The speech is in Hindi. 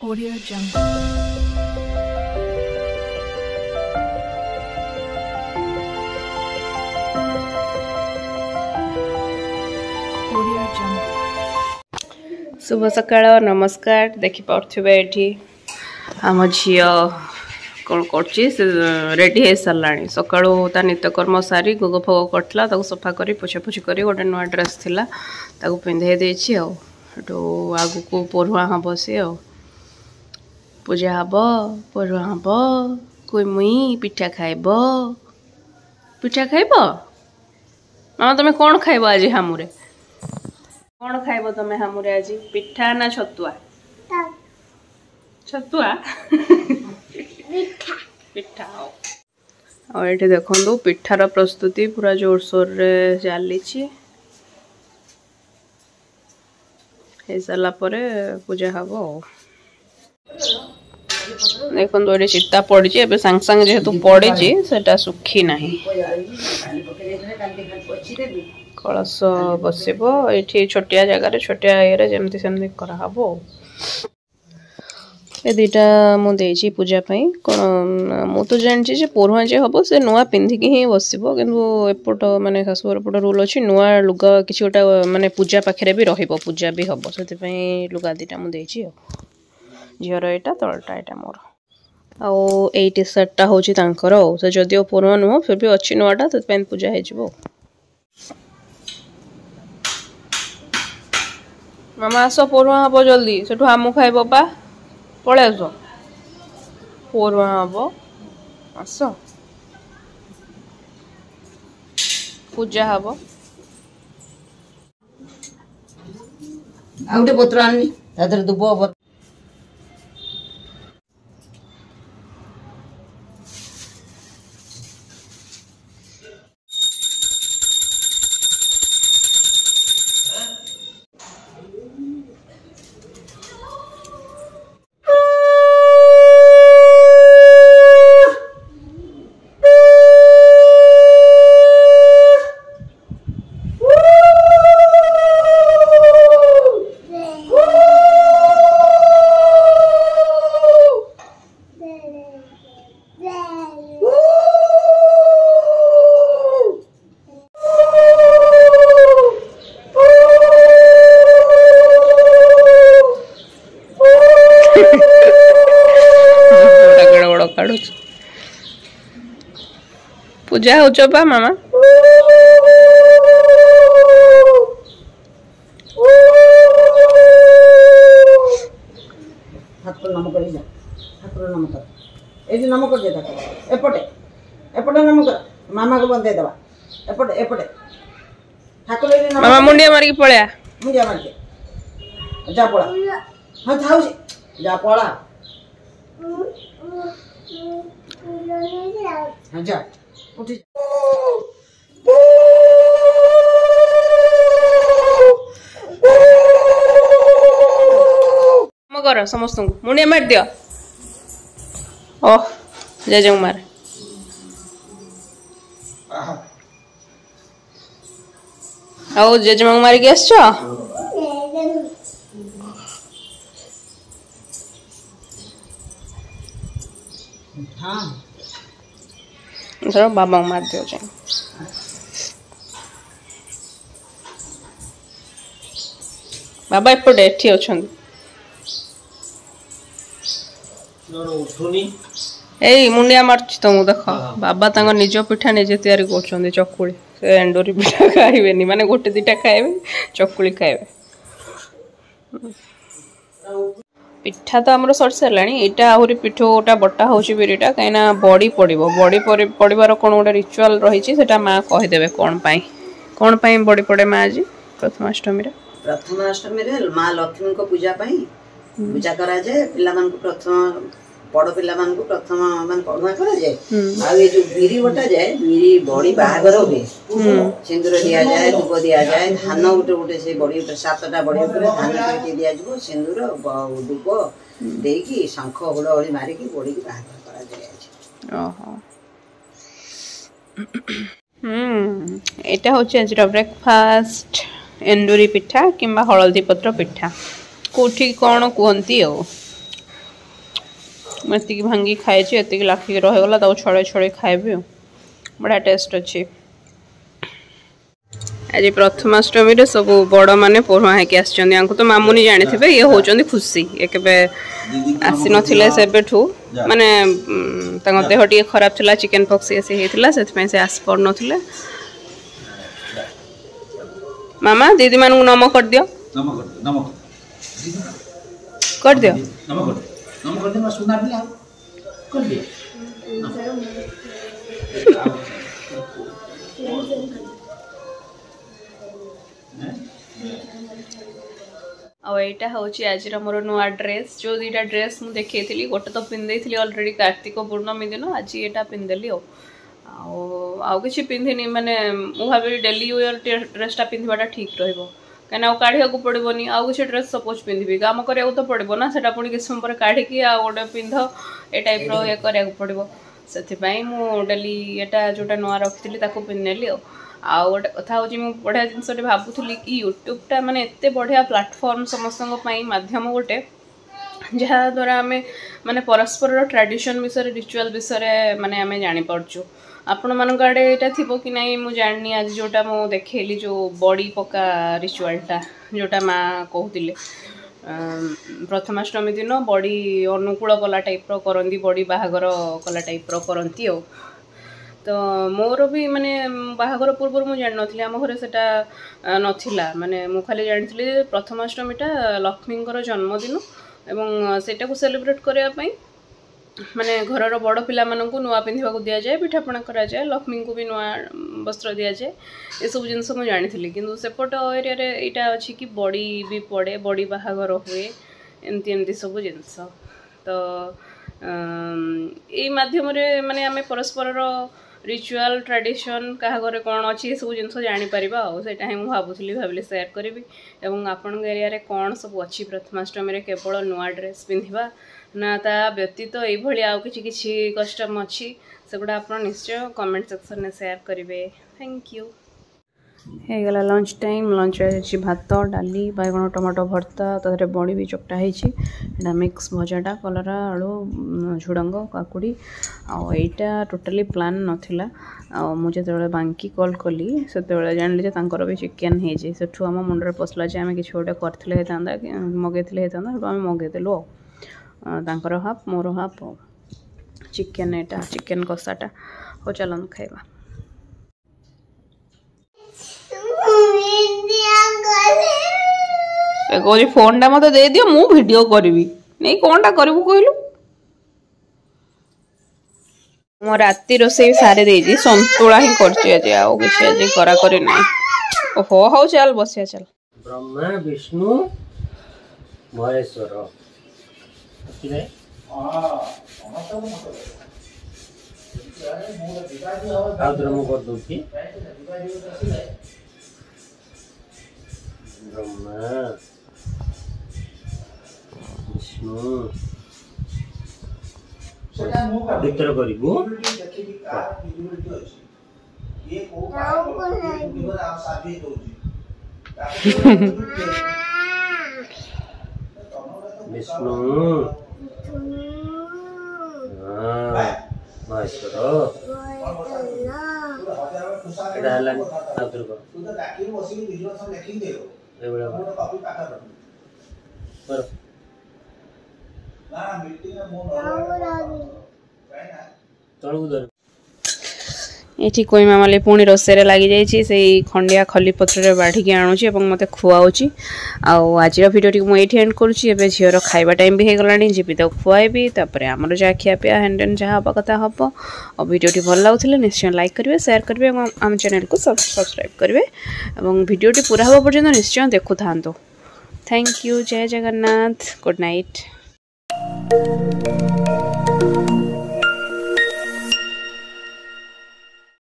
Audio Jungle. Audio Jungle. शुभ सकाळ नमस्कार देखि पार्थिबे एठी आम झियो कौन करछि से रेडी हे सरलाणी सकाळो ता नित्यकर्म सारी गोग फोग करथला ताको सफा करी पोछापोछि करी गोटे नुआ ड्रेस थिला ताको पिंधे देछि आ हेटो आगु को परुआ हबो से आ पूजा हबो परुआ हबो कोई मुई पिठा खाइबो मामा तमे कोन खाइबो आज हामुरे कौन खाइब तमे हमरे आज पिठा ना छतुआ छतुआ पिठा और ये देखो पिठार प्रस्तुति पूरा जोरसोर रे चली सारा पूजा हम देखो ये चिता पड़ी सांग सांग जेहेतु पड़ी सेटा सुखी ना कलश बसब ये छोटिया जगार छोटिया ये जमती सेमती कराहब ये दुईटा मुझे पूजापाई कौन मु तो जानी परुआ जे हम से नुआ पिंधिकी ही बसब किपट मानने शाशुर पट रूल अच्छी नुआ लुगा कि गोटा मानने पूजा पाखे भी पूजा भी हम से लुगा दुईटा मुझे झीर यहाँ तलटा यहाँ मोर आउ टी सार्टा हूँ से जदिव परुआ नुह फिर भी अच्छी नुआटा से पूजा हो मामा आस परुआ हम जल्दी से आम खाइब पा पलि आस परुआ हम आस पूजा हम आउटे पत्र आनी तादर दुब पूजा हो चपा मामा ठाकुर नाम कर ठाकुर नाम कर ये नाम कर दे एपटे एपटे नाम कर मामा को बंदे दबा एपटे एपटे ठाकुर मामा मुंडिया मारिक पळया मुंडिया मार जा पळा हां थाउ जा पळा हां जा उठी कर समस्त मुंडिया मार दियो ओह जय जय मार आओ जेजमा मारिक आसछ हां चलो बाबा मार दियो जाए बाबा एपटे एठी अछन ए मुंडिया मारछ तुम देख बाबा तांग निज पिठा निजे तैयारी कर चकुली से एंडोरी पिठा खाइबे नी माने गोटे दुईटा खाइबे चकुली खाइबे पिठा तो आमर सर सारा यहाँ आहरी पिठोटा बटा हूँ बिरीटा कहीं बड़ी पड़ो बड़ी पड़ार कौन गोटे रिचुआल रही माँ कहीदेवे कौन बड़ी पड़े माँ आज प्रथमाष्टमी माँ लक्ष्मी को पूजा पूजा करा जाए पिला प्रथम बड़ पिला प्रथम मान पढ़ुआ करा जाए आ जो बिरी बटा जाए बिरी बड़ी बाहागर हुए सिंदूर दि जाए धूप दि जाए धान गोटे गोटे से बड़ी 7टा बड़ी धान दि दिज्व सिंदूर धूप देकी शंख हुड़हुड़ी मारिकी बड़ी की बाहागर करा जाए यहाँ हूँ ब्रेकफास्ट एंडुरी पिठा किंबा हलदी पत्र पिठा कोठी कौन कहती मुझे भांगी खाई ये लाखिक रहीगला छड़े छड़े खाइबी बढ़िया टेस्ट अच्छी। आज प्रथमाष्टमी रे सब बड़ माने पढ़ुआ है आसको तो मामुनी जानी थे ये होचंदी खुशी ये केबे आसी नथिले सेबेठू माने तांग देह टिके खराब थिला चिकन पॉक्स ऐसे हेतिला सेथमे से आस पड़ नथिले। मामा दीदी मान को नमक कर दियो नमक कर दियो नमक कर दे मैं सुना दिला कर दियो यहाँ हूँ आज मोर नुआ ड्रेस जो दुईटा ड्रेस मुझे देखी गोटे तो पिंधे अलरेडी कार्तिक पूर्णमी दिन आज यहाँ पिंधेली आउ कि पिंधिनी माने मु भावी डेली वेयर ड्रेसटा पिंधाटा ठीक रहा कहीं काढ़ा पड़ोनी आउ कि ड्रेस सपोज पिंधि काम करा तो पड़ो ना से पुणी किस समय काढ़ी गोटे पिंध ए टाइप रे करा पड़ो से डेली यहाँ जोटा नुआ रखी पिंधेली आउ गोटे कथा हूँ बढ़िया जिनसे भावुली कि यूट्यूबटा माने एते बढ़िया प्लाटफर्म समस्त माध्यम गोटे जहाँ द्वारा आम माने परस्पर ट्रेडिशन विषय रिचुअल विषय माने आम जापारचु आपण मान आड़े यहाँ थी कि नहीं मुझे जानी आज जोटा मु देखली जो बड़ी पका रिचुअलटा जोटा माँ कहते प्रथमाष्टमी दिन बड़ी अनुकूल कला टाइप करती बड़ी बाहागर कला टाइप करती तो मोर भी माने बाहागर पूर्व मुझे जान नी आम घर से नाला माने मु खाली जानी प्रथमाष्टमीटा लक्ष्मी जन्मदिन एवं सेटा को सेलिब्रेट करने माने घर बड़ पिला मानू नुआ पिंधा दि जाए पिठापणा करा जाए लक्ष्मी को भी नुआ वस्त्र दि जाए ये सब जिनस मुझे जानी कि सेपट एरिया यहाँ अच्छी कि बड़ी भी पड़े बड़ी बाहागर हुए एमती सब जिनस तो ये मध्यम माने आम परस्पर रिचुअल ट्रेडिशन क्या घरे कौन अच्छी सब जिन जापर आईटा ही मुझे भाविली सेयार करी और आपण एरिया कौन सब अच्छी प्रथमाष्टमी केवल नुआ ड्रेस पिंधा ना ता व्यतीत ये आउ किसी कस्टम अच्छी से गुड़ा आप निश्चय कमेंट सेक्शन में सेयार करेंगे। Thank you. ହେଇଗଲା ଲଞ୍ଚ ଟାଇମ୍ ଲଞ୍ଚ ଅଛି ଭାତ ଡାଲି ବାଇଗଣ ଟମାଟୋ ଭର୍ତ୍ତା ତାଦେହରେ ବଡ଼ି ବି ଚକଟା ହେଇଛି ଏଇଟା ମିକ୍ସ ଭଜାଟା କଲରା ଆଳୁ ଝୁଡ଼ଙ୍ଗ କାକୁଡ଼ି ଆଉ ଏଇଟା ଟୋଟାଲି ପ୍ଲାନ୍ ନଥିଲା ଆଉ ମୁଁ ଯେତେବେଳେ ବାଙ୍କି କଲ୍ କଲି ସେତେବେଳେ ଜାଣିଲି ଯେ ତାଙ୍କର ବି ଚିକେନ୍ ହେଇଛି ସେଠୁ ଆମ ମୁଣ୍ଡରେ ପଶିଲା ଯେ ଆମେ କିଛି ଗୋଟେ କରିଥିଲେ ହେଇଥାନ୍ତା ମଗେଇଥିଲେ ହେଇଥାନ୍ତା ସେଠୁ ଆମେ ମଗେଇଦେଲୁ ଆଉ ତାଙ୍କର ହାଫ୍ ମୋର ହାଫ୍ ଆଉ ଚିକେନ୍ ଏଇଟା ଚିକେନ୍ କଷାଟା ହଉ ଚାଲନ୍ତୁ ଖାଇବା। कौन फोन टा मत दे दियो मु वीडियो करी नहीं कौन टा करू कहलु मो राति रोसे सारे देजी संतुला ही करछि आज आउ किछ आज करा करी नहीं ओहो हो चल बसिया चल ब्रह्मा विष्णु महेश्वर किने आद्रम कर दोछि ब्रह्मा विष्णु भीतर करू विष्णु महेश्वर ये कोई मामाले पुणी रोषे लगी जाइए खंडिया खली पत्र बाढ़ी आणुची मत खुआऊँगी आज भिडियो मुझे एंड करुँची झीर खाइबा टाइम भी होगला जी तो खुआबी आमर जहाँ खियापिया हैंड एंड जहाँ हाँ कथा हम और भिडियो भल लगुले निश्चय लाइक करेंगे शेयर करेंगे और आम चैनल को सब्सक्राइब करेंगे और भिडियो पूरा हवा पर्यंत निश्चय देखु था। Thank you. जय जगन्नाथ। Good night.